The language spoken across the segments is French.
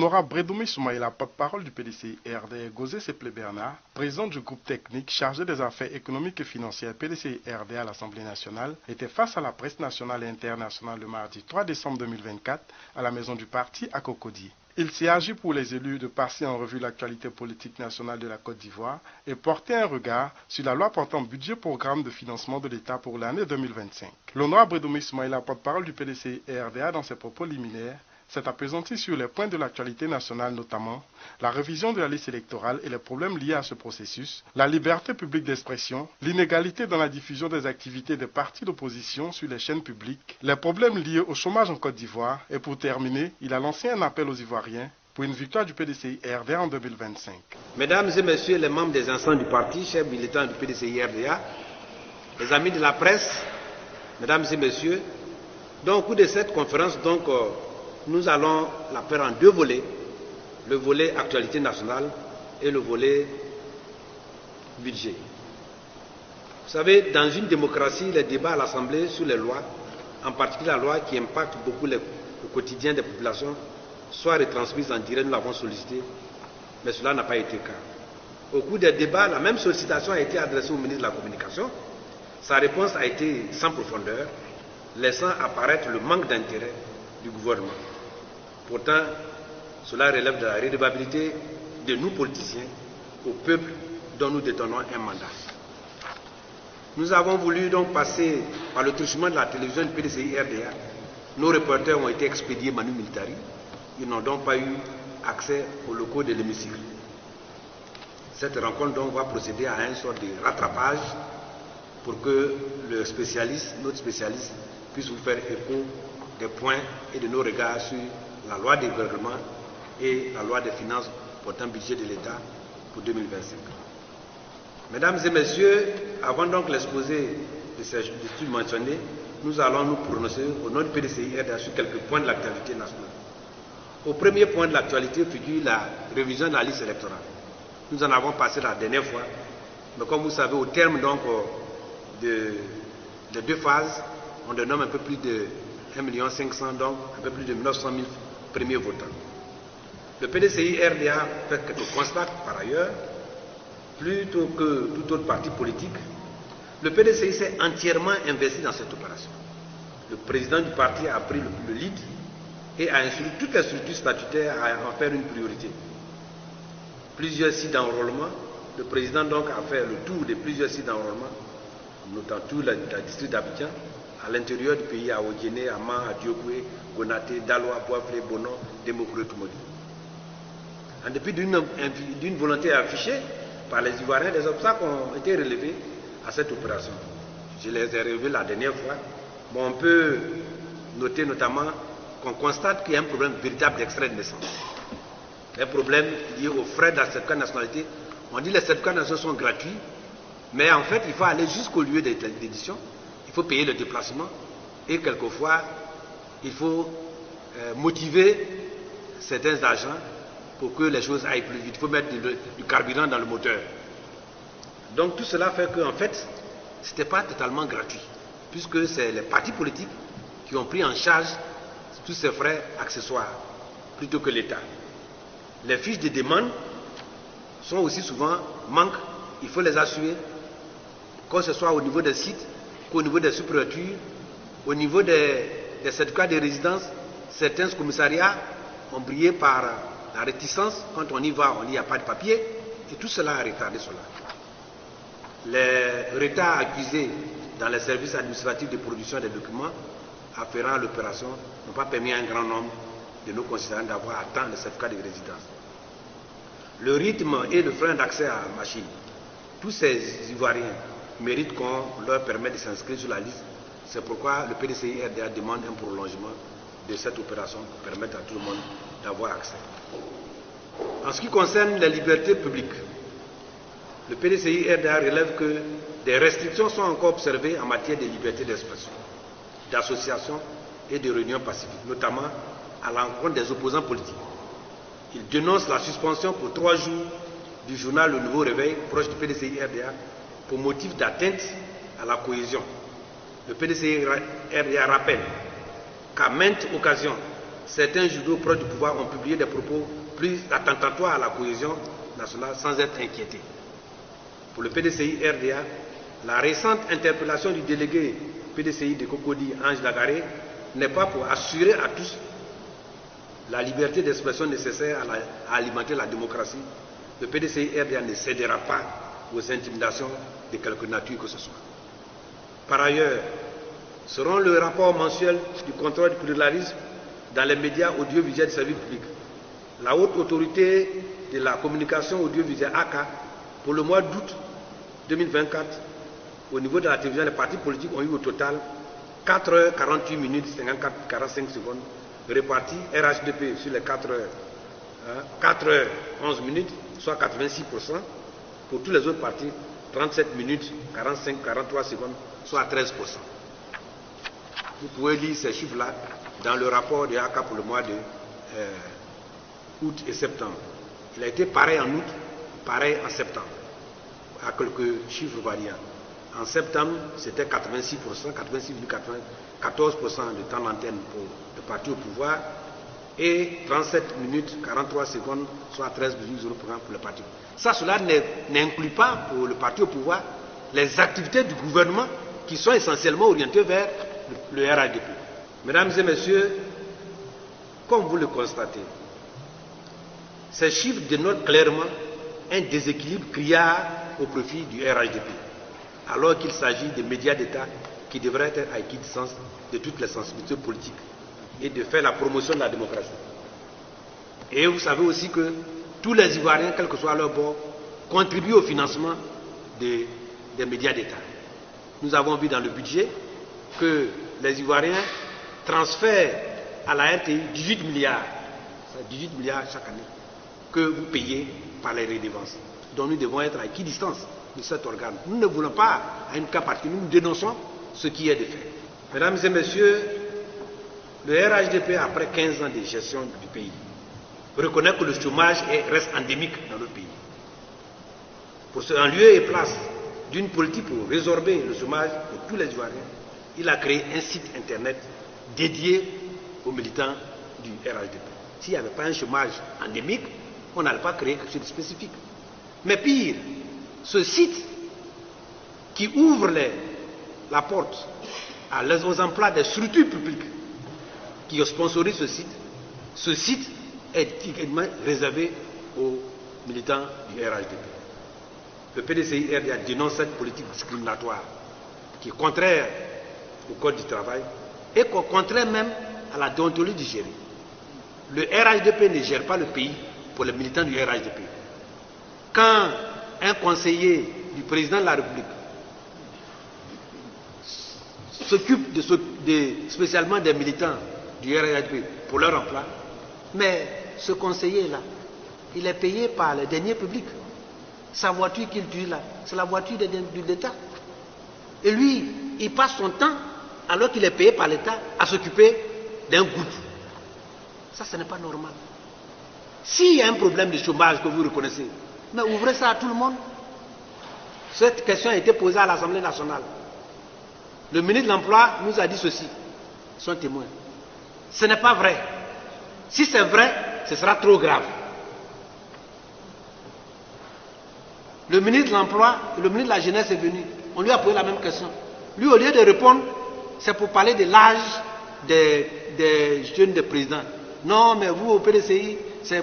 L'honorable Bredoumi Soumaïla, porte-parole du PDCI RDA, Gozé Seple Bernard, président du groupe technique chargé des affaires économiques et financières PDCI RDA à l'Assemblée nationale, était face à la presse nationale et internationale le mardi 3 décembre 2024 à la maison du parti à Cocody. Il s'est agi pour les élus de passer en revue l'actualité politique nationale de la Côte d'Ivoire et porter un regard sur la loi portant budget programme de financement de l'État pour l'année 2025. L'honorable Bredoumi Soumaïla, porte-parole du PDCI RDA, dans ses propos liminaires, s'est appesanti sur les points de l'actualité nationale, notamment la révision de la liste électorale et les problèmes liés à ce processus, la liberté publique d'expression, l'inégalité dans la diffusion des activités des partis d'opposition sur les chaînes publiques, les problèmes liés au chômage en Côte d'Ivoire et pour terminer, il a lancé un appel aux Ivoiriens pour une victoire du PDCI RDA en 2025. Mesdames et messieurs les membres des instances du parti, chers militants du PDCI RDA, les amis de la presse, mesdames et messieurs, au cours de cette conférence, nous allons la faire en deux volets, le volet actualité nationale et le volet budget. Vous savez, dans une démocratie, les débats à l'Assemblée sur les lois, en particulier la loi qui impacte beaucoup le quotidien des populations, soient retransmises en direct, nous l'avons sollicité, mais cela n'a pas été le cas. Au cours des débats, la même sollicitation a été adressée au ministre de la Communication. Sa réponse a été sans profondeur, laissant apparaître le manque d'intérêt du gouvernement. Pourtant, cela relève de la redevabilité de nous politiciens au peuple dont nous détenons un mandat. Nous avons voulu donc passer par le truchement de la télévision du PDCI RDA. Nos reporters ont été expédiés manu militari. Ils n'ont donc pas eu accès aux locaux de l'hémicycle. Cette rencontre donc va procéder à une sorte de rattrapage pour que le spécialiste, notre spécialiste, puisse vous faire écho des points et de nos regards sur la loi des gouvernements et la loi des finances portant budget de l'État pour 2025. Mesdames et messieurs, avant donc l'exposé de ces études mentionnées, nous allons nous prononcer au nom du PDCI RDA sur quelques points de l'actualité nationale. Au premier point de l'actualité figure la révision de la liste électorale. Nous en avons passé la dernière fois, mais comme vous savez, au terme donc des deux phases, on dénomme un peu plus de 1,5 million, donc un peu plus de 900 000 premiers votants. Le PDCI RDA fait quelques constats par ailleurs, plutôt que tout autre parti politique. Le PDCI s'est entièrement investi dans cette opération. Le président du parti a pris le lead et a instruit toutes les structures statutaires à en faire une priorité. Plusieurs sites d'enrôlement, le président donc a fait le tour de plusieurs sites d'enrôlement, notamment tout le district d'Abidjan, à l'intérieur du pays, à Odjene, à Man, à Diokwe, Gonaté, Daloa, Boaflé, Bonon, Démocrate, Tumodi. En dépit d'une volonté affichée par les Ivoiriens, des obstacles ont été relevés à cette opération. Je les ai relevés la dernière fois. Bon, on peut noter notamment qu'on constate qu'il y a un problème véritable d'extrait de naissance. Un problème lié aux frais de la certificat de nationalité. On dit que les certificats de nationalité sont gratuits, mais en fait, il faut aller jusqu'au lieu d'édition. Il faut payer le déplacement et quelquefois, il faut motiver certains agents pour que les choses aillent plus vite. Il faut mettre du carburant dans le moteur. Donc tout cela fait qu'en fait, ce n'était pas totalement gratuit, puisque c'est les partis politiques qui ont pris en charge tous ces frais accessoires, plutôt que l'État. Les fiches de demande sont aussi souvent manquent, il faut les assurer, que ce soit au niveau des sites, qu'au niveau des sous-préfectures, au niveau des certificats de résidence. Certains commissariats ont brillé par la réticence. Quand on y va, on dit qu'il n'y a pas de papier, et tout cela a retardé cela. Les retards accusés dans les services administratifs de production des documents afférents à l'opération n'ont pas permis à un grand nombre de nos concitoyens d'avoir à temps le certificat de résidence. Le rythme et le frein d'accès à la machine. Tous ces Ivoiriens méritent qu'on leur permette de s'inscrire sur la liste. C'est pourquoi le PDCI RDA demande un prolongement de cette opération pour permettre à tout le monde d'avoir accès. En ce qui concerne les libertés publiques, le PDCI RDA relève que des restrictions sont encore observées en matière de liberté d'expression, d'association et de réunion pacifique, notamment à l'encontre des opposants politiques. Il dénonce la suspension pour 3 jours du journal Le Nouveau Réveil, proche du PDCI RDA, pour motif d'atteinte à la cohésion. Le PDCI RDA rappelle qu'à maintes occasions, certains journaux proches du pouvoir ont publié des propos plus attentatoires à la cohésion nationale sans être inquiétés. Pour le PDCI RDA, la récente interpellation du délégué PDCI de Cocody, Ange Lagaré, n'est pas pour assurer à tous la liberté d'expression nécessaire à alimenter la démocratie. Le PDCI RDA ne cédera pas aux intimidations de quelque nature que ce soit. Par ailleurs, selon le rapport mensuel du contrôle du pluralisme dans les médias audiovisuels du service public, la haute autorité de la communication audiovisuelle ACA, pour le mois d'août 2024, au niveau de la télévision, les partis politiques ont eu au total 4 h 48 minutes 45 secondes répartis RHDP sur les 4 h 11 minutes, soit 86%. Pour tous les autres partis, 37 minutes 43 secondes, soit 13%. Vous pouvez lire ces chiffres-là dans le rapport de ACA pour le mois de août et septembre. Il a été pareil en août, pareil en septembre, à quelques chiffres variants. En septembre, c'était 86%, 86,14% de temps d'antenne pour le parti au pouvoir et 37 minutes 43 secondes, soit 13,0% pour le parti. Ça, cela n'inclut pas pour le parti au pouvoir les activités du gouvernement qui sont essentiellement orientées vers le RHDP. Mesdames et messieurs, comme vous le constatez, ces chiffres dénotent clairement un déséquilibre criard au profit du RHDP, alors qu'il s'agit de médias d'État qui devraient être à équidistance de toutes les sensibilités politiques et de faire la promotion de la démocratie. Et vous savez aussi que tous les Ivoiriens, quel que soit leur bord, contribuent au financement des médias d'État. Nous avons vu dans le budget que les Ivoiriens transfèrent à la RTI 18 milliards, 18 milliards chaque année, que vous payez par les redevances. Donc nous devons être à équidistance de cet organe. Nous ne voulons pas à une cas particulier, nous dénonçons ce qui est de fait. Mesdames et messieurs, le RHDP, après 15 ans de gestion du pays, reconnaît que le chômage reste endémique dans notre pays. Pour ce, en lieu et place d'une politique pour résorber le chômage pour tous les Ivoiriens, il a créé un site internet dédié aux militants du RHDP. S'il n'y avait pas un chômage endémique, on n'allait pas créer quelque chose de spécifique. Mais pire, ce site qui ouvre la porte aux emplois des structures publiques qui sponsorisent ce site est également réservé aux militants du RHDP. Le PDCI RDA dénonce cette politique discriminatoire qui est contraire au Code du travail et contraire même à la déontologie du gérer. Le RHDP ne gère pas le pays pour les militants du RHDP. Quand un conseiller du président de la République s'occupe spécialement des militants du RHDP pour leur emploi, mais ce conseiller-là, il est payé par les deniers publics. Sa voiture qu'il tue là, c'est la voiture de l'État. Et lui, il passe son temps, alors qu'il est payé par l'État, à s'occuper d'un groupe. Ça, ce n'est pas normal. S'il y a un problème de chômage que vous reconnaissez, mais ouvrez ça à tout le monde. Cette question a été posée à l'Assemblée nationale. Le ministre de l'Emploi nous a dit ceci, son témoin. Ce n'est pas vrai. Si c'est vrai, ce sera trop grave. Le ministre de l'Emploi et le ministre de la Jeunesse est venu. On lui a posé la même question. Lui, au lieu de répondre, c'est pour parler de l'âge des jeunes de présidents. Non, mais vous, au PDCI,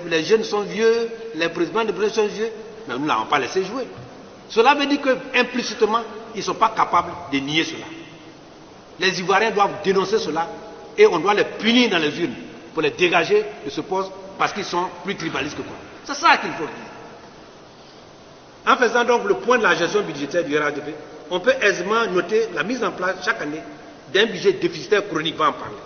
les jeunes sont vieux, les présidents de présidents sont vieux. Mais nous ne l'avons pas laissé jouer. Cela veut dire qu'implicitement, ils ne sont pas capables de nier cela. Les Ivoiriens doivent dénoncer cela et on doit les punir dans les urnes pour les dégager de ce poste parce qu'ils sont plus tribalistes que quoi. C'est ça qu'il faut dire. En faisant donc le point de la gestion budgétaire du RHDP, on peut aisément noter la mise en place chaque année d'un budget déficitaire chronique, va en parler.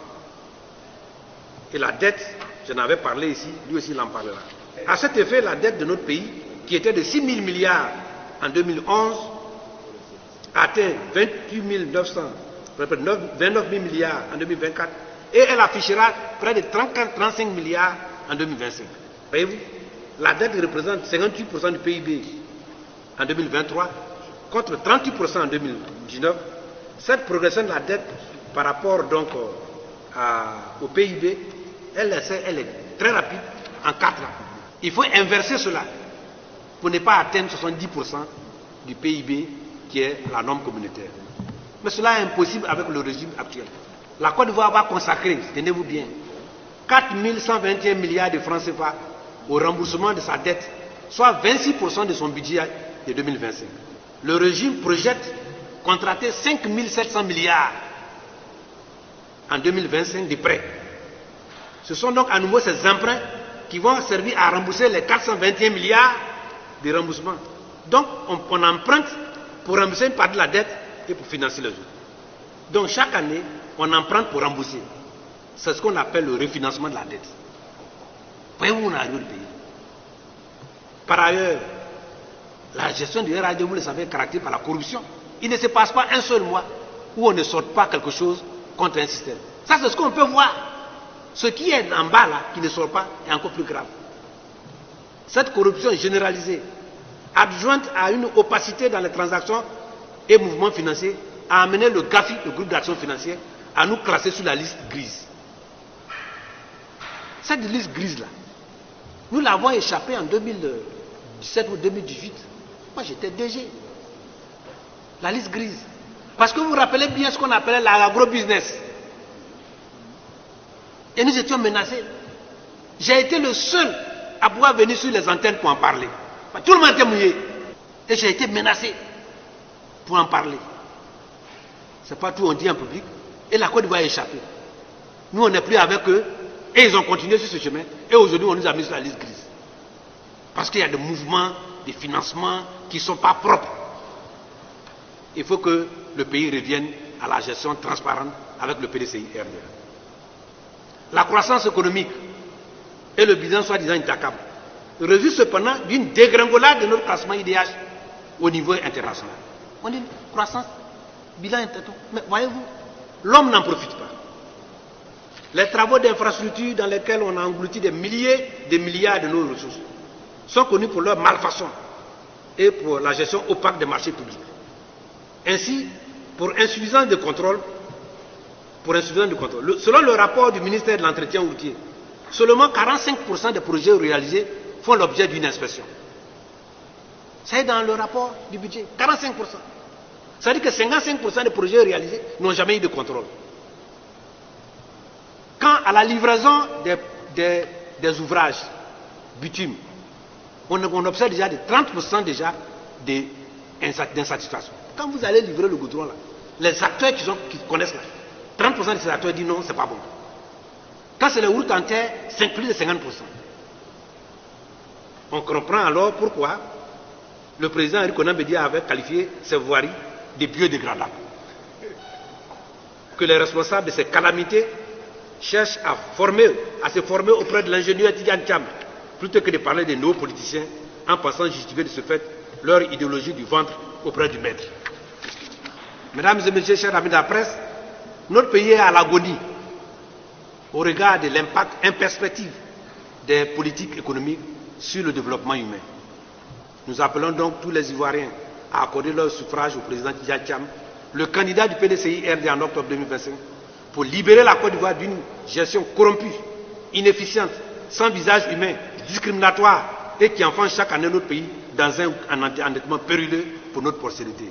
Et la dette, j'en avais parlé ici, lui aussi il en parlera. À cet effet, la dette de notre pays, qui était de 6 000 milliards en 2011, atteint 29 000 milliards en 2024 et elle affichera près de 34-35 milliards en 2025. Voyez-vous, la dette représente 58% du PIB en 2023 contre 38% en 2019. Cette progression de la dette par rapport donc au PIB elle est très rapide, en 4 ans. Il faut inverser cela pour ne pas atteindre 70% du PIB qui est la norme communautaire. Mais cela est impossible avec le régime actuel. La Côte d'Ivoire va consacrer, tenez-vous bien, 4 121 milliards de francs CFA au remboursement de sa dette, soit 26% de son budget de 2025. Le régime projette contracter 5 700 milliards en 2025 de prêts. Ce sont donc à nouveau ces emprunts qui vont servir à rembourser les 421 milliards de remboursements. Donc on emprunte pour rembourser une partie de la dette et pour financer les autres. Donc chaque année, on emprunte pour rembourser. C'est ce qu'on appelle le refinancement de la dette. Voyez-vous où on arrive au pays. Par ailleurs, la gestion du RAD, vous le savez, est caractérisée par la corruption. Il ne se passe pas un seul mois où on ne sorte pas quelque chose contre un système. Ça, c'est ce qu'on peut voir. Ce qui est en bas là, qui ne sort pas, est encore plus grave. Cette corruption généralisée, adjointe à une opacité dans les transactions et mouvements financiers, a amené le GAFI, le groupe d'action financière, à nous classer sur la liste grise. Cette liste grise-là, nous l'avons échappée en 2017 ou 2018. Moi, j'étais DG. La liste grise. Parce que vous vous rappelez bien ce qu'on appelait l'agro-business. Et nous étions menacés. J'ai été le seul à pouvoir venir sur les antennes pour en parler. Tout le monde était mouillé. Et j'ai été menacé pour en parler. C'est pas tout on dit en public. Et la Côte d'Ivoire a échappé. Nous, on n'est plus avec eux. Et ils ont continué sur ce chemin. Et aujourd'hui, on nous a mis sur la liste grise. Parce qu'il y a des mouvements, des financements qui ne sont pas propres. Il faut que le pays revienne à la gestion transparente avec le PDCI-RDA. La croissance économique et le bilan soi-disant intacable résultent cependant d'une dégringolade de notre classement IDH au niveau international. On dit croissance, bilan intacable. Mais voyez-vous, l'homme n'en profite pas. Les travaux d'infrastructure dans lesquels on a englouti des milliers de milliards de nos ressources sont connus pour leur malfaçon et pour la gestion opaque des marchés publics. Ainsi, pour insuffisance de contrôle, selon le rapport du ministère de l'Entretien routier, seulement 45% des projets réalisés font l'objet d'une inspection. C'est dans le rapport du budget, 45%. Ça veut dire que 55% des projets réalisés n'ont jamais eu de contrôle. Quand à la livraison des ouvrages bitumes, on observe déjà de 30% déjà d'insatisfaction. Quand vous allez livrer le goudron là, les acteurs qui connaissent là, 30% de ces acteurs disent non, c'est pas bon. Quand c'est les routes en terre, c'est plus de 50%. On comprend alors pourquoi le président Henri Konan Bédié avait qualifié ces voiries de biodégradables. Que les responsables de ces calamités cherchent à se former auprès de l'ingénieur Tidjane Thiam, plutôt que de parler des nouveaux politiciens en pensant justifier de ce fait leur idéologie du ventre auprès du maître. Mesdames et messieurs, chers amis de la presse, notre pays est à l'agonie au regard de l'impact imperspectif des politiques économiques sur le développement humain. Nous appelons donc tous les Ivoiriens à accorder leur suffrage au président Tidjane Thiam, le candidat du PDCI-RD en octobre 2025, pour libérer la Côte d'Ivoire d'une gestion corrompue, inefficiente, sans visage humain, discriminatoire et qui enfonce chaque année notre pays dans un endettement périlleux pour notre postérité.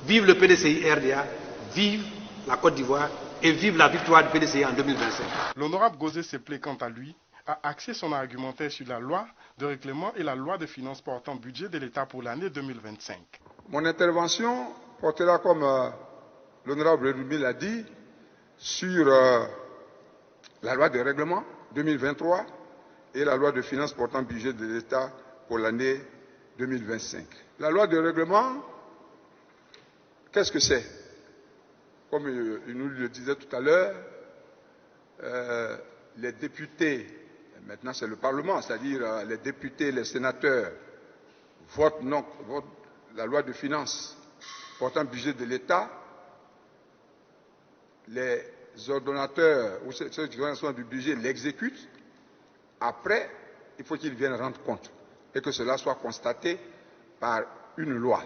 Vive le PDCI-RDA, vive la Côte d'Ivoire et vive la victoire du PDCI en 2025. L'honorable Gosé Seplé, quant à lui, a axé son argumentaire sur la loi de règlement et la loi de finances portant budget de l'État pour l'année 2025. Mon intervention portera, comme l'honorable Rumi l'a dit, sur la loi de règlement 2023 et la loi de finances portant budget de l'État pour l'année 2025. La loi de règlement, qu'est-ce que c'est? Comme il nous le disait tout à l'heure, les députés, maintenant c'est le Parlement, c'est-à-dire les députés, les sénateurs, votent la loi de finances portant budget de l'État. Les ordonnateurs ou ceux qui sont du budget l'exécutent. Après, il faut qu'ils viennent rendre compte et que cela soit constaté par une loi.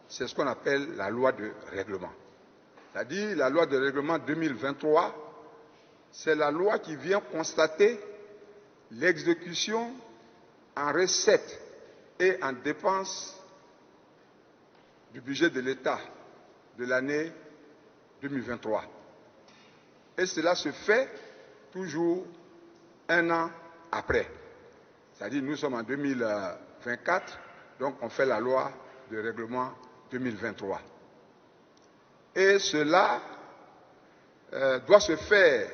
C'est ce qu'on appelle la loi de règlement. C'est-à-dire la loi de règlement 2023, c'est la loi qui vient constater l'exécution en recettes et en dépenses du budget de l'État de l'année 2023. Et cela se fait toujours un an après. C'est-à-dire nous sommes en 2024, donc on fait la loi de règlement 2023. Et cela doit se faire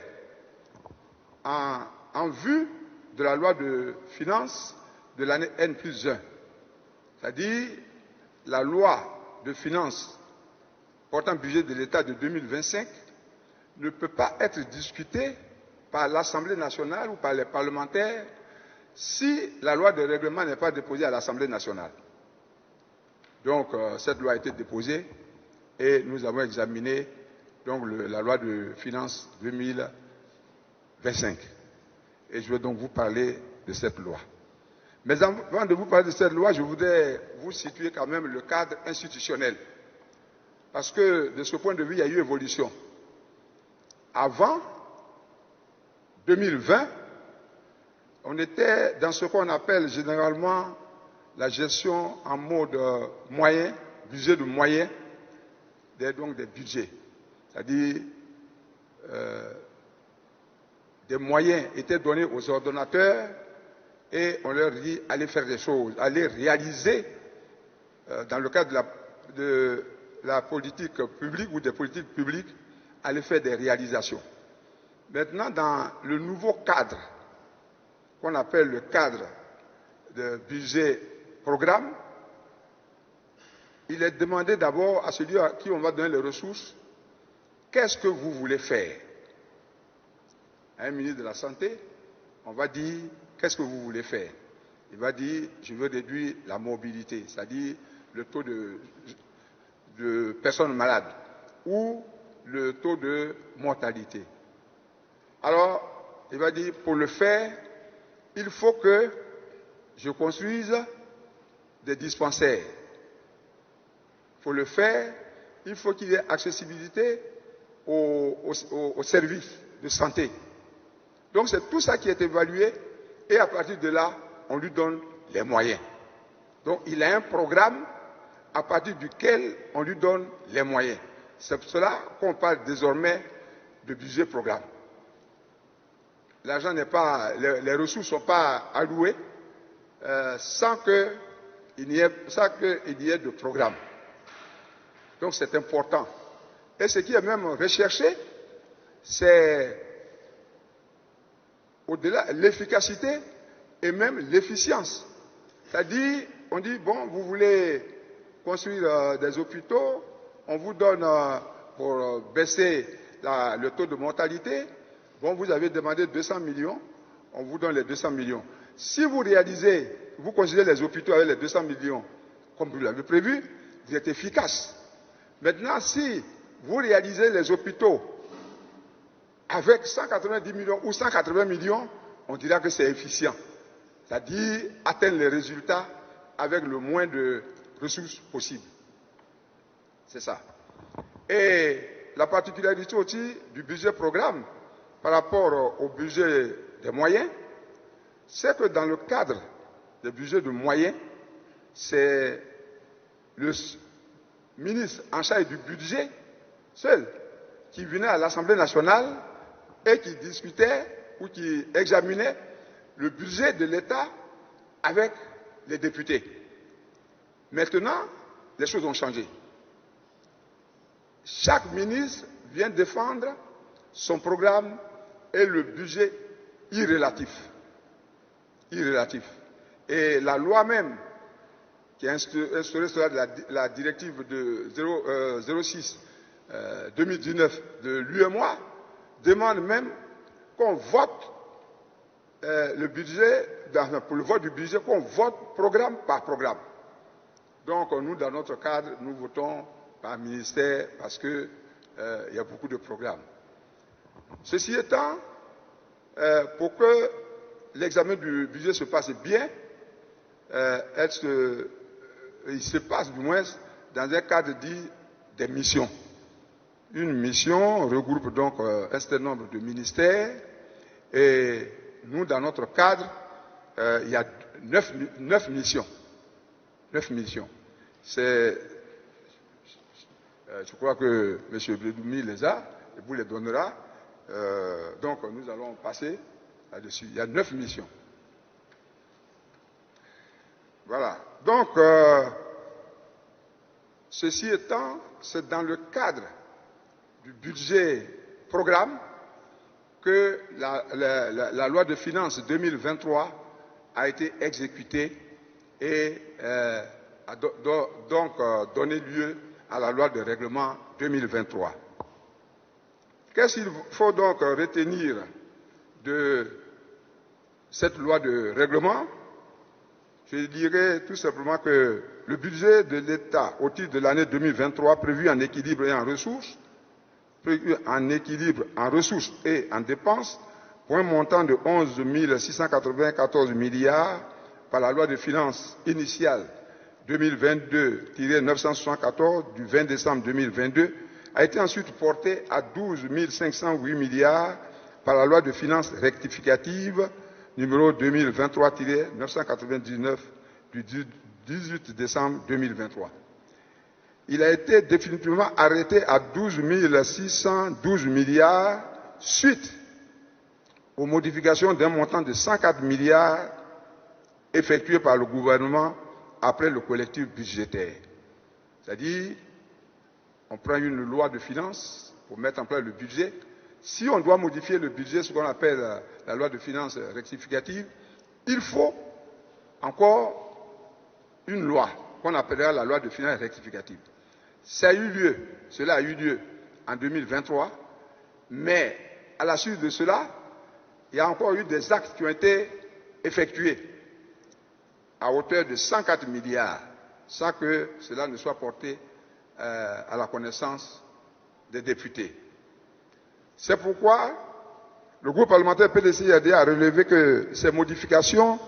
en vue de la loi de finances de l'année N+1. C'est-à-dire la loi de finances portant budget de l'État de 2025 ne peut pas être discutée par l'Assemblée nationale ou par les parlementaires si la loi de règlement n'est pas déposée à l'Assemblée nationale. Donc cette loi a été déposée et nous avons examiné donc, la loi de finances 2025. Et je vais donc vous parler de cette loi. Mais avant de vous parler de cette loi, je voudrais vous situer quand même le cadre institutionnel. Parce que de ce point de vue, il y a eu évolution. Avant 2020, on était dans ce qu'on appelle généralement la gestion en mode moyen, budget de moyens, donc des budgets. C'est-à-dire, des moyens étaient donnés aux ordonnateurs et on leur dit allez faire des choses, allez réaliser dans le cadre de la politique publique ou des politiques publiques, allez faire des réalisations. Maintenant, dans le nouveau cadre, qu'on appelle le cadre de budget programme, il est demandé d'abord à celui à qui on va donner les ressources, qu'est-ce que vous voulez faire? À un ministre de la Santé, on va dire, qu'est-ce que vous voulez faire? Il va dire, je veux réduire la morbidité, c'est-à-dire le taux de personnes malades ou le taux de mortalité. Alors, il va dire, pour le faire, il faut que je construise des dispensaires. Pour le faire, il faut qu'il y ait accessibilité aux services de santé. Donc c'est tout ça qui est évalué et à partir de là, on lui donne les moyens. Donc il a un programme à partir duquel on lui donne les moyens. C'est pour cela qu'on parle désormais de budget programme. L'argent n'est pas, les ressources ne sont pas allouées sans qu'il n'y ait de programme. Donc c'est important. Et ce qui est même recherché, c'est au-delà l'efficacité et même l'efficience. C'est-à-dire, on dit, bon, vous voulez construire des hôpitaux, on vous donne pour baisser le taux de mortalité, bon, vous avez demandé 200 millions, on vous donne les 200 millions. Si vous réalisez, vous considérez les hôpitaux avec les 200 millions, comme vous l'avez prévu, vous êtes efficace. Maintenant, si vous réalisez les hôpitaux avec 190 millions ou 180 millions, on dira que c'est efficient. C'est-à-dire atteindre les résultats avec le moins de ressources possible. C'est ça. Et la particularité aussi du budget programme par rapport au budget des moyens, c'est que dans le cadre des budgets de moyens, c'est le ministre en charge du budget seul qui venait à l'Assemblée nationale et qui discutait ou qui examinait le budget de l'État avec les députés. Maintenant, les choses ont changé. Chaque ministre vient défendre son programme et le budget irrélatif. Et la loi même qui a instauré la directive de 06-2019 de l'UEMOA demande même qu'on vote le budget, pour le vote du budget, qu'on vote programme par programme. Donc nous, dans notre cadre, nous votons par ministère parce qu'il y a beaucoup de programmes. Ceci étant, pour que l'examen du budget se passe bien, il se passe du moins dans un cadre dit des missions. Une mission regroupe donc un certain nombre de ministères et nous, dans notre cadre, il y a 9 missions. 9 missions. Je crois que M. Bledoumi les a, et vous les donnera. Donc, nous allons passer là-dessus. Il y a 9 missions. Voilà. Donc, ceci étant, c'est dans le cadre du budget programme que la loi de finances 2023 a été exécutée et a donc donné lieu à la loi de règlement 2023. Qu'est-ce qu'il faut donc retenir de cette loi de règlement? Je dirais tout simplement que le budget de l'État au titre de l'année 2023 prévu en équilibre et en ressources, et en dépenses, pour un montant de 11 694 milliards par la loi de finances initiale 2022-974 du 20 décembre 2022, a été ensuite porté à 12 508 milliards par la loi de finances rectificative numéro 2023-999 du 18 décembre 2023. Il a été définitivement arrêté à 12 612 milliards suite aux modifications d'un montant de 104 milliards effectuées par le gouvernement après le collectif budgétaire. C'est-à-dire, on prend une loi de finances pour mettre en place le budget. Si on doit modifier le budget, ce qu'on appelle la loi de finances rectificative, il faut encore une loi qu'on appellera la loi de finances rectificative. Cela a eu lieu en 2023, mais à la suite de cela, il y a encore eu des actes qui ont été effectués à hauteur de 104 milliards, sans que cela ne soit porté à la connaissance des députés. C'est pourquoi le groupe parlementaire PDC-IRD a relevé que ces modifications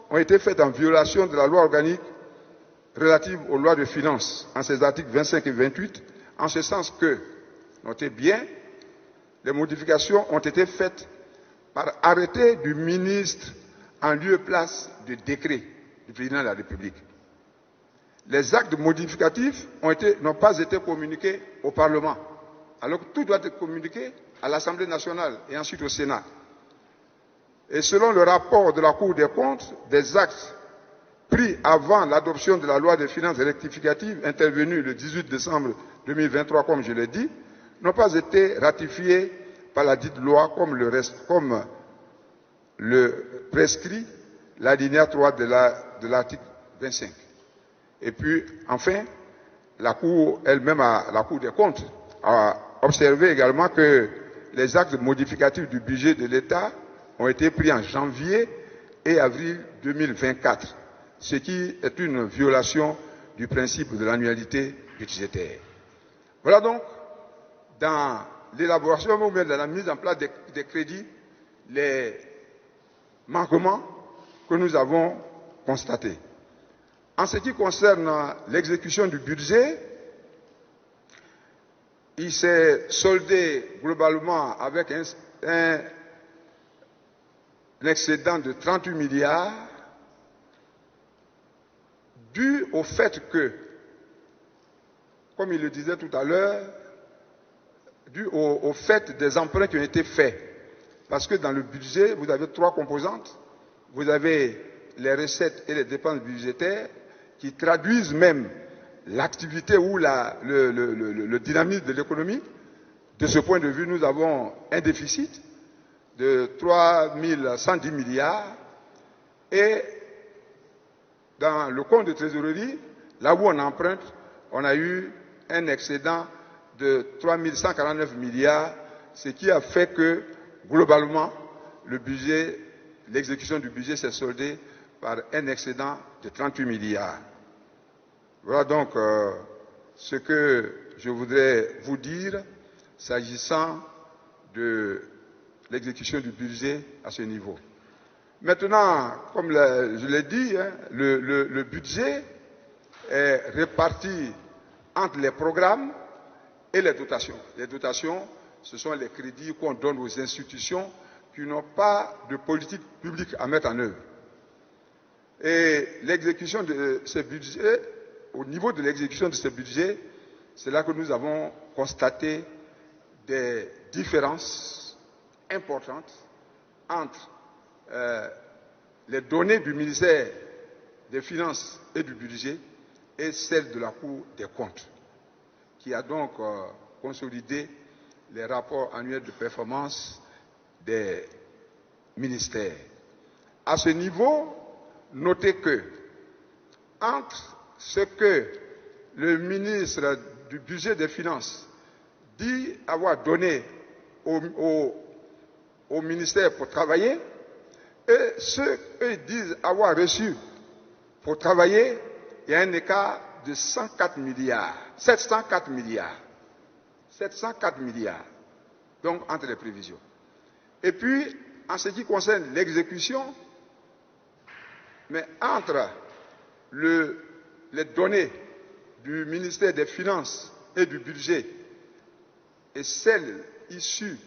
ont été faites en violation de la loi organique relative aux lois de finances, en ses articles 25 et 28, en ce sens que, notez bien, les modifications ont été faites par arrêté du ministre en lieu et place de décret du président de la République. Les actes modificatifs n'ont pas été communiqués au Parlement, alors que tout doit être communiqué à l'Assemblée nationale et ensuite au Sénat. Et selon le rapport de la Cour des comptes, des actes pris avant l'adoption de la loi des finances rectificative intervenue le 18 décembre 2023, comme je l'ai dit, n'ont pas été ratifiés par la dite loi comme le prescrit l'alinéa 3 de l'article 25. Et puis, enfin, la Cour elle-même, la Cour des comptes, a observé également que les actes modificatifs du budget de l'État ont été pris en janvier et avril 2024, ce qui est une violation du principe de l'annualité budgétaire. Voilà donc, dans l'élaboration ou bien dans la mise en place des crédits, les manquements que nous avons constatés. En ce qui concerne l'exécution du budget, il s'est soldé globalement avec un excédent de 38 milliards dû au fait que, comme il le disait tout à l'heure, dû au fait des emprunts qui ont été faits. Parce que dans le budget, vous avez 3 composantes. Vous avez les recettes et les dépenses budgétaires qui traduisent même l'activité ou le dynamisme de l'économie. De ce point de vue, nous avons un déficit de 3 110 milliards. Et dans le compte de trésorerie, là où on emprunte, on a eu un excédent de 3 149 milliards, ce qui a fait que, globalement, l'exécution du budget s'est soldée par un excédent de 38 milliards. Voilà donc ce que je voudrais vous dire s'agissant de l'exécution du budget à ce niveau. Maintenant, comme je l'ai dit, le budget est réparti entre les programmes et les dotations. Les dotations, ce sont les crédits qu'on donne aux institutions qui n'ont pas de politique publique à mettre en œuvre. Et l'exécution de ce budget, au niveau de l'exécution de ce budget, c'est là que nous avons constaté des différences importantes entre les données du ministère des Finances et du Budget et celles de la Cour des comptes, qui a donc consolidé les rapports annuels de performance des ministères. À ce niveau, notez que entre ce que le ministre du Budget des Finances dit avoir donné au ministère pour travailler et ce qu'ils disent avoir reçu pour travailler, il y a un écart de 704 milliards. 704 milliards, donc entre les prévisions. Et puis, en ce qui concerne l'exécution, mais entre les données du ministère des Finances et du Budget et celles issues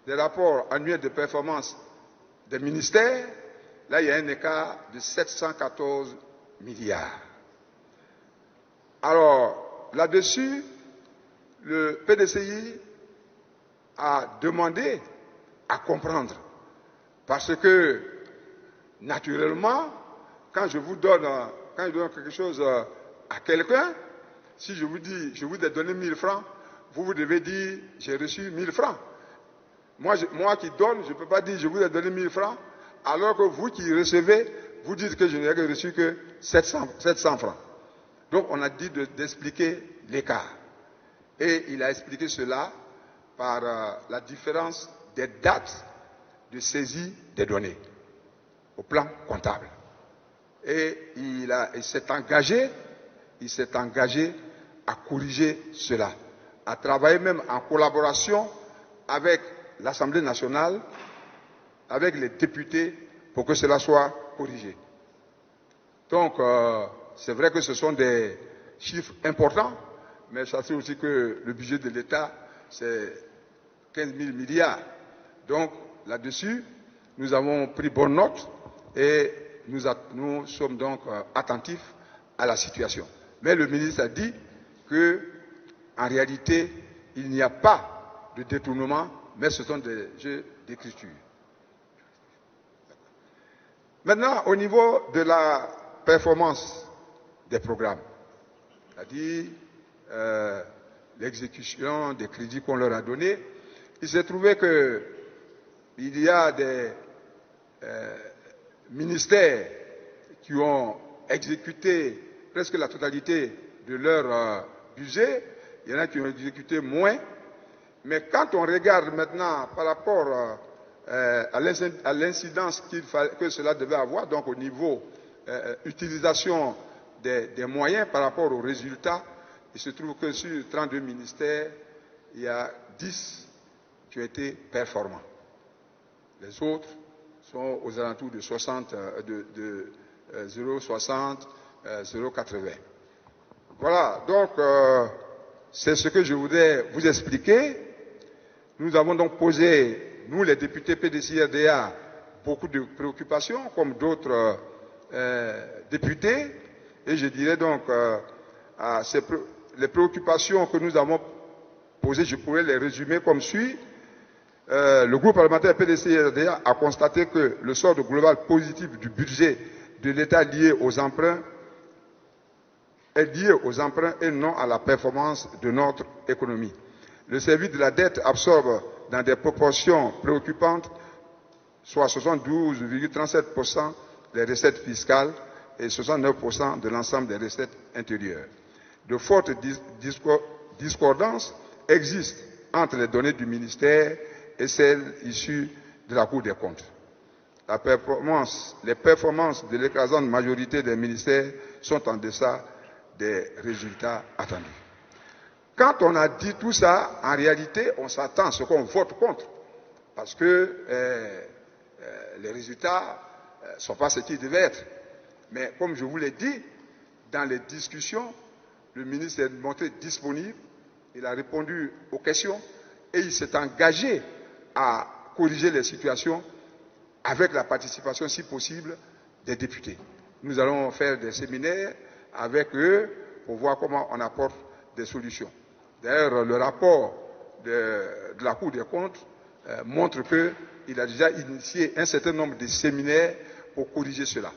des rapports annuels de performance des ministères, là il y a un écart de 714 milliards. Alors, là-dessus, le PDCI a demandé à comprendre. Parce que, naturellement, quand je donne quelque chose à quelqu'un, si je vous dis, je vous ai donné 1000 francs, vous devez dire, j'ai reçu 1000 francs. Moi qui donne, je ne peux pas dire, je vous ai donné 1000 francs, alors que vous qui recevez, vous dites que je n'ai reçu que 700 francs. Donc, on a dit d'expliquer l'écart. Et il a expliqué cela par la différence des dates de saisie des données au plan comptable. Et il s'est engagé à corriger cela, à travailler même en collaboration avec l'Assemblée nationale, avec les députés, pour que cela soit corrigé. Donc, c'est vrai que ce sont des chiffres importants, mais sachez aussi que le budget de l'État, c'est 15 000 milliards. Donc, là-dessus, nous avons pris bonne note et nous sommes donc attentifs à la situation. Mais le ministre a dit qu'en réalité, il n'y a pas de détournement, mais ce sont des jeux d'écriture. Maintenant, au niveau de la performance des programmes, c'est-à-dire l'exécution des crédits qu'on leur a donnés, il s'est trouvé qu'il y a des ministères qui ont exécuté presque la totalité de leur budget, il y en a qui ont exécuté moins, mais quand on regarde maintenant par rapport à l'incidence que cela devait avoir, donc au niveau utilisation des moyens par rapport aux résultats, il se trouve que sur 32 ministères, il y a 10 qui ont été performants. Les autres sont aux alentours de 0,60, 0,80. Voilà, donc c'est ce que je voudrais vous expliquer. Nous avons donc posé, nous les députés PDCI-RDA, beaucoup de préoccupations, comme d'autres députés, et je dirais donc les préoccupations que nous avons posées, je pourrais les résumer comme suit. Le groupe parlementaire PDCI-RDA a constaté que le solde global positif du budget de l'État est lié aux emprunts et non à la performance de notre économie. Le service de la dette absorbe dans des proportions préoccupantes, soit 72,37% des recettes fiscales et 69% de l'ensemble des recettes intérieures. De fortes discordances existent entre les données du ministère et celles issues de la Cour des comptes. Les performances de l'écrasante majorité des ministères sont en deçà des résultats attendus. Quand on a dit tout ça, en réalité, on s'attend à ce qu'on vote contre, parce que les résultats ne sont pas ce qu'ils devaient être. Mais comme je vous l'ai dit, dans les discussions, le ministre s'est montré disponible, il a répondu aux questions et il s'est engagé à corriger les situations avec la participation, si possible, des députés. Nous allons faire des séminaires avec eux pour voir comment on apporte des solutions. D'ailleurs, le rapport de la Cour des comptes montre qu'il a déjà initié un certain nombre de séminaires pour corriger cela.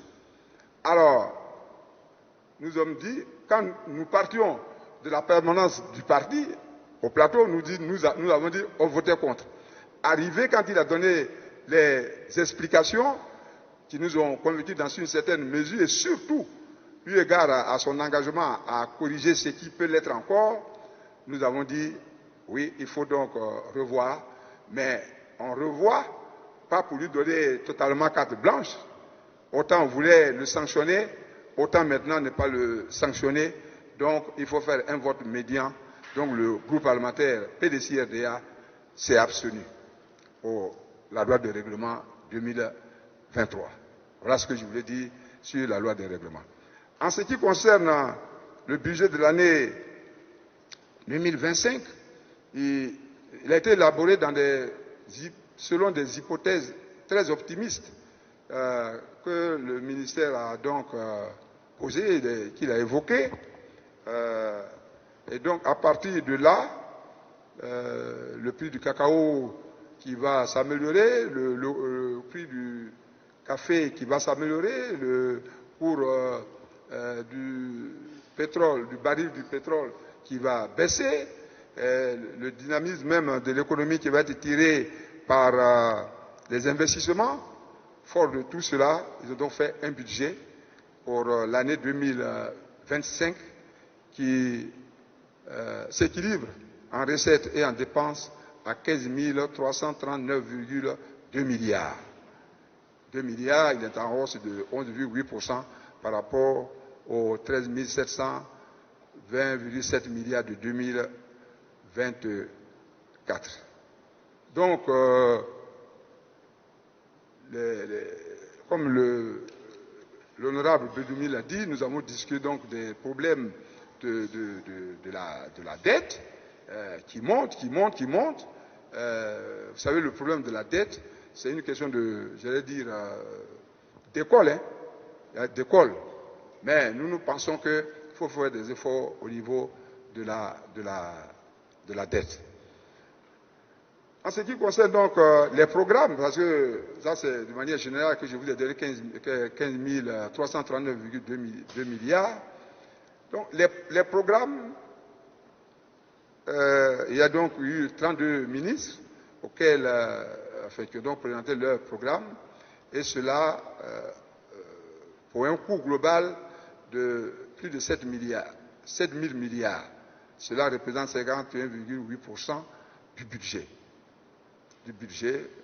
Alors, nous avons dit, quand nous partions de la permanence du parti, au plateau, nous avons dit, on votait contre. Arrivé, quand il a donné les explications qui nous ont convaincus dans une certaine mesure, et surtout, eu égard à son engagement à corriger ce qui peut l'être encore, nous avons dit, oui, il faut donc revoir, mais on revoit, pas pour lui donner totalement carte blanche. Autant on voulait le sanctionner, autant maintenant ne pas le sanctionner. Donc il faut faire un vote médian. Donc le groupe parlementaire PDC-RDA s'est abstenu pour la loi de règlement 2023. Voilà ce que je voulais dire sur la loi de règlement. En ce qui concerne le budget de l'année 2025, il a été élaboré selon des hypothèses très optimistes que le ministère a donc posées, qu'il a évoquées. Et donc, à partir de là, le prix du cacao qui va s'améliorer, le prix du café qui va s'améliorer, le cours du pétrole, du baril du pétrole qui va baisser, le dynamisme même de l'économie qui va être tiré par les investissements. Fort de tout cela, ils ont donc fait un budget pour l'année 2025 qui s'équilibre en recettes et en dépenses à 15 339,2 milliards. 2 milliards, il est en hausse de 11,8% par rapport aux 13 720,7 milliards de 2024. Donc, comme l'honorable Bedoumi l'a dit, nous avons discuté donc des problèmes de la dette qui monte. Vous savez, le problème de la dette, c'est une question d'école. D'école. Mais nous pensons qu'il faut faire des efforts au niveau de la dette. En ce qui concerne donc les programmes, parce que ça c'est de manière générale que je vous ai donné 15 339,2 milliards. Donc les programmes, il y a donc eu 32 ministres auxquels qui ont donc présenté leur programme, et cela pour un coût global de plus de 7 000 milliards. Cela représente 51,8% du budget.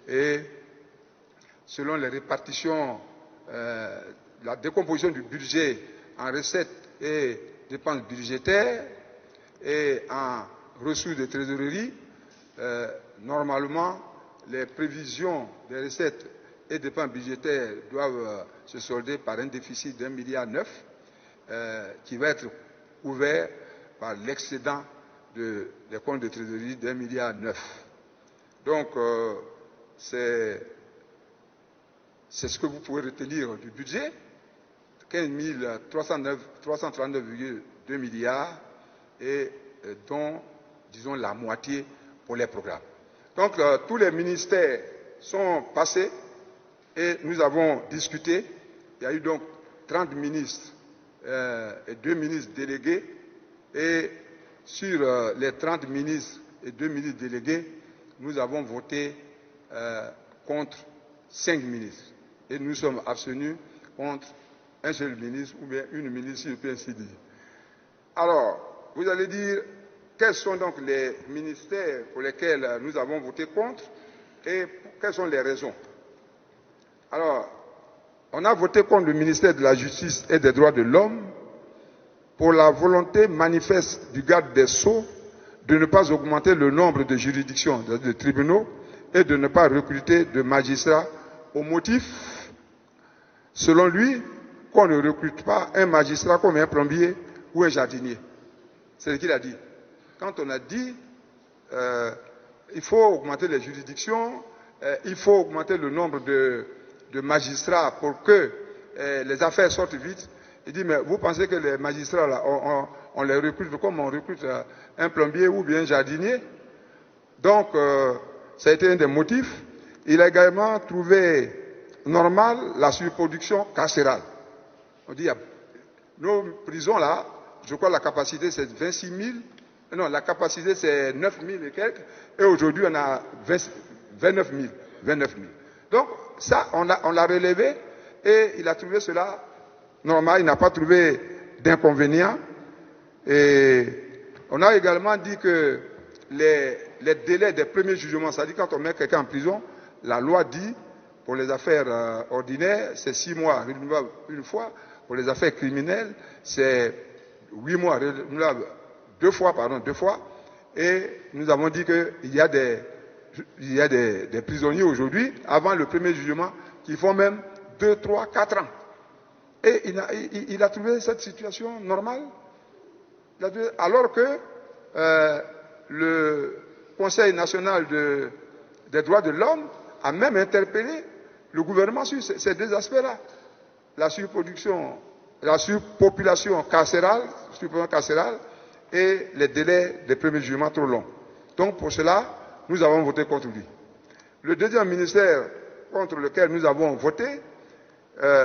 Et selon les répartitions, la décomposition du budget en recettes et dépenses budgétaires et en ressources de trésorerie, normalement, les prévisions des recettes et dépenses budgétaires doivent se solder par un déficit d'1,9 milliard qui va être couvert par l'excédent des comptes de trésorerie d'1,9 milliard. Donc, c'est ce que vous pouvez retenir du budget, 15 339,2 milliards, et dont, disons, la moitié pour les programmes. Donc, tous les ministères sont passés et nous avons discuté. Il y a eu donc 30 ministres et 2 ministres délégués. Et sur les 30 ministres et 2 ministres délégués, nous avons voté contre 5 ministres. Et nous sommes abstenus contre un seul ministre ou bien une ministre, si je peux ainsi dire. Alors, vous allez dire, quels sont donc les ministères pour lesquels nous avons voté contre et quelles sont les raisons? Alors, on a voté contre le ministère de la Justice et des Droits de l'Homme pour la volonté manifeste du garde des Sceaux de ne pas augmenter le nombre de juridictions, de tribunaux, et de ne pas recruter de magistrats au motif, selon lui, qu'on ne recrute pas un magistrat comme un plombier ou un jardinier. C'est ce qu'il a dit. Quand on a dit il faut augmenter les juridictions, il faut augmenter le nombre de de magistrats pour que les affaires sortent vite. Il dit, mais vous pensez que les magistrats, là, on les recrute comme on recrute un plombier ou bien un jardinier? Donc, ça a été un des motifs. Il a également trouvé normal la surproduction carcérale. On dit, nos prisons là, je crois que la capacité c'est 26 000, non, la capacité c'est 9 000 et quelques, et aujourd'hui on a 29 000. Donc, ça, on l'a relevé, et il a trouvé cela normal, il n'a pas trouvé d'inconvénient. Et on a également dit que les délais des premiers jugements, c'est-à-dire quand on met quelqu'un en prison, la loi dit, pour les affaires ordinaires, c'est 6 mois renouvelables une fois. Pour les affaires criminelles, c'est 8 mois renouvelables deux fois. Et nous avons dit qu'il y a des prisonniers aujourd'hui, avant le premier jugement, qui font même 2, 3, 4 ans. Et il a trouvé cette situation normale. Alors que le Conseil national des droits de l'homme a même interpellé le gouvernement sur ces deux aspects-là. La surpopulation carcérale et les délais des premiers jugements trop longs. Donc pour cela, nous avons voté contre lui. Le deuxième ministère contre lequel nous avons voté,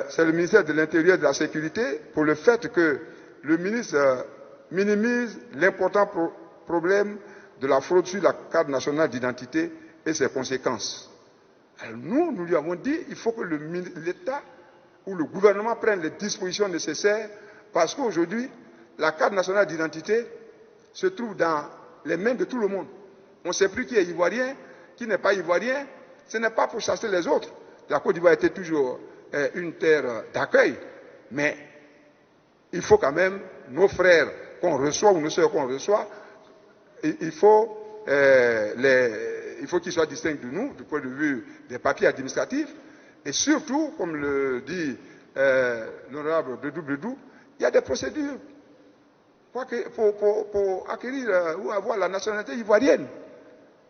c'est le ministère de l'Intérieur et de la Sécurité, pour le fait que le ministre minimise l'important problème de la fraude sur la carte nationale d'identité et ses conséquences. Alors nous lui avons dit qu'il faut que l'État ou le gouvernement prenne les dispositions nécessaires, parce qu'aujourd'hui, la carte nationale d'identité se trouve dans les mains de tout le monde. On ne sait plus qui est ivoirien, qui n'est pas ivoirien. Ce n'est pas pour chasser les autres. La Côte d'Ivoire était toujours une terre d'accueil, mais il faut quand même, nos frères qu'on reçoit ou nos sœurs qu'on reçoit, il faut qu'ils soient distincts de nous, du point de vue des papiers administratifs, et surtout, comme le dit l'honorable Bledou, il y a des procédures pour acquérir ou avoir la nationalité ivoirienne.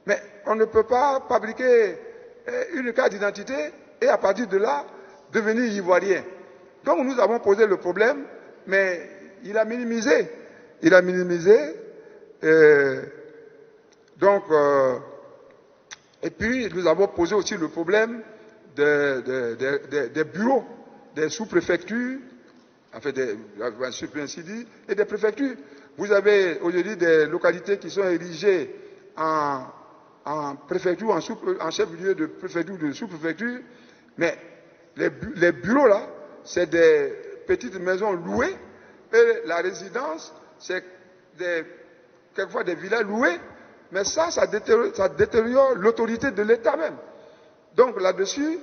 Mais on ne peut pas fabriquer une carte d'identité et à partir de là, devenir ivoirien. Donc nous avons posé le problème, mais il a minimisé. Et puis nous avons posé aussi le problème des bureaux, des sous-préfectures, enfin et des préfectures. Vous avez aujourd'hui des localités qui sont érigées en préfecture, en chef-lieu de préfecture, de sous-préfecture, mais les bureaux là, c'est des petites maisons louées, et la résidence, c'est quelquefois des villas louées, mais ça détériore l'autorité de l'État même. Donc là-dessus,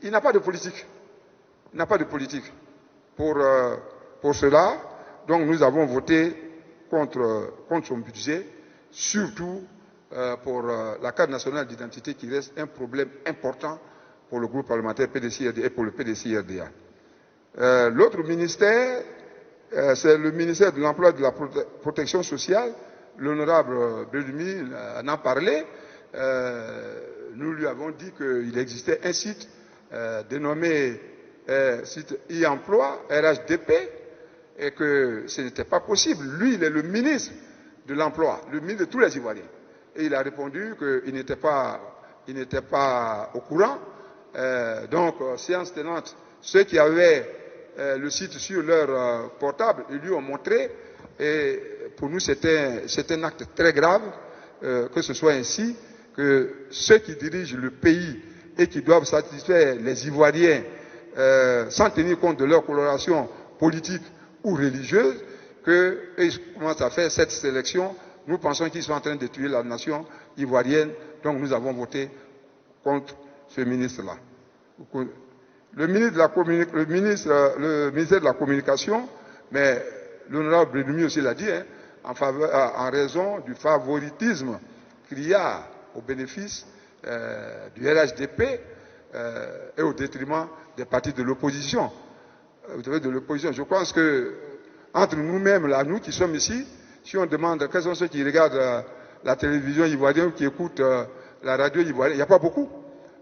il n'a pas de politique. Il n'a pas de politique pour cela. Donc nous avons voté contre son budget, surtout pour la carte nationale d'identité qui reste un problème important pour le groupe parlementaire PDC-RDA et pour le PDC-RDA. L'autre ministère, c'est le ministère de l'Emploi et de la Protection sociale. L'honorable Bledumi en a parlé. Nous lui avons dit qu'il existait un site dénommé site e-emploi, RHDP, et que ce n'était pas possible. Lui, il est le ministre de l'Emploi, le ministre de tous les Ivoiriens. Et il a répondu qu'il n'était pas au courant. Donc, séance tenante, ceux qui avaient le site sur leur portable, ils lui ont montré. Et pour nous, c'est un acte très grave que ce soit ainsi, que ceux qui dirigent le pays et qui doivent satisfaire les Ivoiriens sans tenir compte de leur coloration politique ou religieuse, qu'ils commencent à faire cette sélection. Nous pensons qu'ils sont en train de tuer la nation ivoirienne, donc nous avons voté contre ce ministre-là. Le ministère de la Communication, mais l'honorable Bledumi aussi l'a dit, en raison du favoritisme qu'il y a au bénéfice du RHDP et au détriment des partis de l'opposition. Je pense que entre nous-mêmes, là, nous qui sommes ici, si on demande quels sont ceux qui regardent la télévision ivoirienne ou qui écoutent la radio ivoirienne, il n'y a pas beaucoup.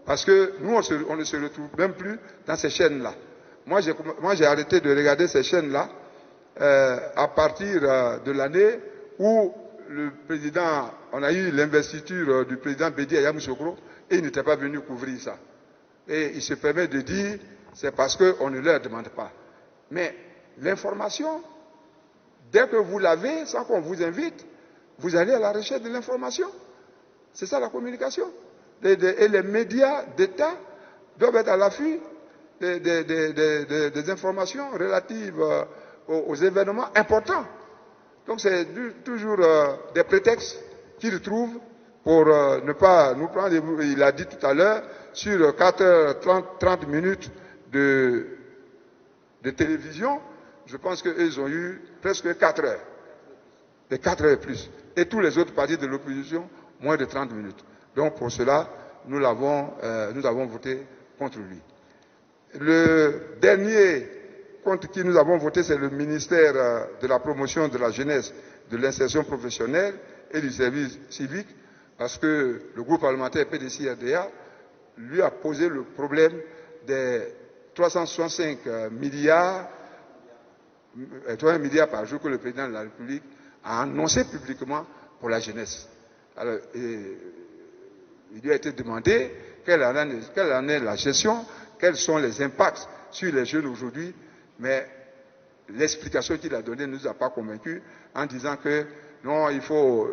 Parce que nous, on ne se retrouve même plus dans ces chaînes-là. Moi, j'ai arrêté de regarder ces chaînes-là à partir de l'année où le président, on a eu l'investiture du président Bédi à Yamoussoukro et il n'était pas venu couvrir ça. Et il se permet de dire, c'est parce qu'on ne leur demande pas. Mais l'information, dès que vous l'avez, sans qu'on vous invite, vous allez à la recherche de l'information. C'est ça la communication. Et les médias d'État doivent être à l'affût des informations relatives aux événements importants. Donc c'est toujours des prétextes qu'ils trouvent pour ne pas nous prendre, il a dit tout à l'heure, sur 30 minutes de télévision, je pense qu'ils ont eu presque 4 heures. Et 4 heures et plus. Et tous les autres partis de l'opposition, moins de 30 minutes. Donc pour cela, nous avons voté contre lui. Le dernier contre qui nous avons voté, c'est le ministère de la promotion de la jeunesse, de l'insertion professionnelle et du service civique, parce que le groupe parlementaire PDC-RDA lui a posé le problème des 365 milliards par jour que le président de la République a annoncé publiquement pour la jeunesse. Alors, il lui a été demandé quelle en est la gestion, quels sont les impacts sur les jeunes aujourd'hui, mais l'explication qu'il a donnée ne nous a pas convaincus en disant que non, il faut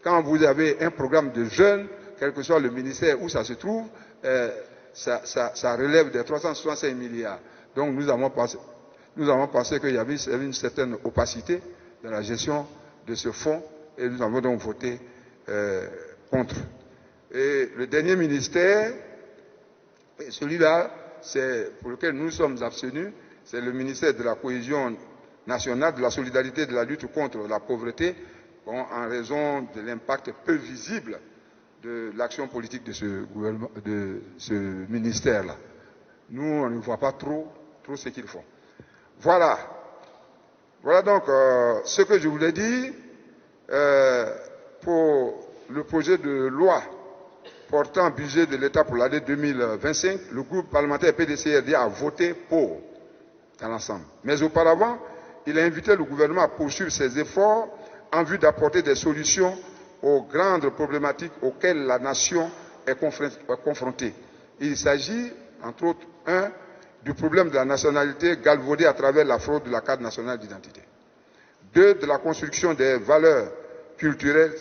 quand vous avez un programme de jeunes, quel que soit le ministère où ça se trouve, ça relève des 365 milliards. Donc nous avons pensé qu'il y avait une certaine opacité dans la gestion de ce fonds et nous avons donc voté contre. Et le dernier ministère, celui-là, c'est pour lequel nous sommes abstenus, c'est le ministère de la cohésion nationale, de la solidarité et de la lutte contre la pauvreté, en raison de l'impact peu visible de l'action politique de ce ministère-là. Nous, on ne voit pas trop ce qu'ils font. Voilà. Voilà donc ce que je voulais dire pour le projet de loi portant budget de l'État pour l'année 2025. Le groupe parlementaire PDC-RDA a voté pour dans l'ensemble. Mais auparavant, il a invité le gouvernement à poursuivre ses efforts en vue d'apporter des solutions aux grandes problématiques auxquelles la nation est confrontée. Il s'agit, entre autres, du problème de la nationalité galvaudée à travers la fraude de la carte nationale d'identité. 2, de la construction des valeurs culturelles,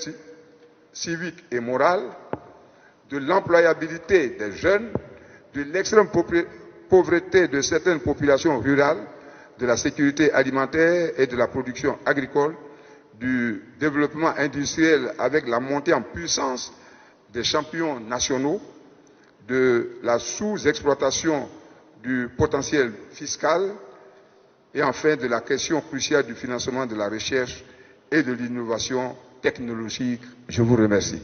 civiques et morales, de l'employabilité des jeunes, de l'extrême pauvreté de certaines populations rurales, de la sécurité alimentaire et de la production agricole, du développement industriel avec la montée en puissance des champions nationaux, de la sous-exploitation du potentiel fiscal et enfin de la question cruciale du financement de la recherche et de l'innovation technologique. Je vous remercie.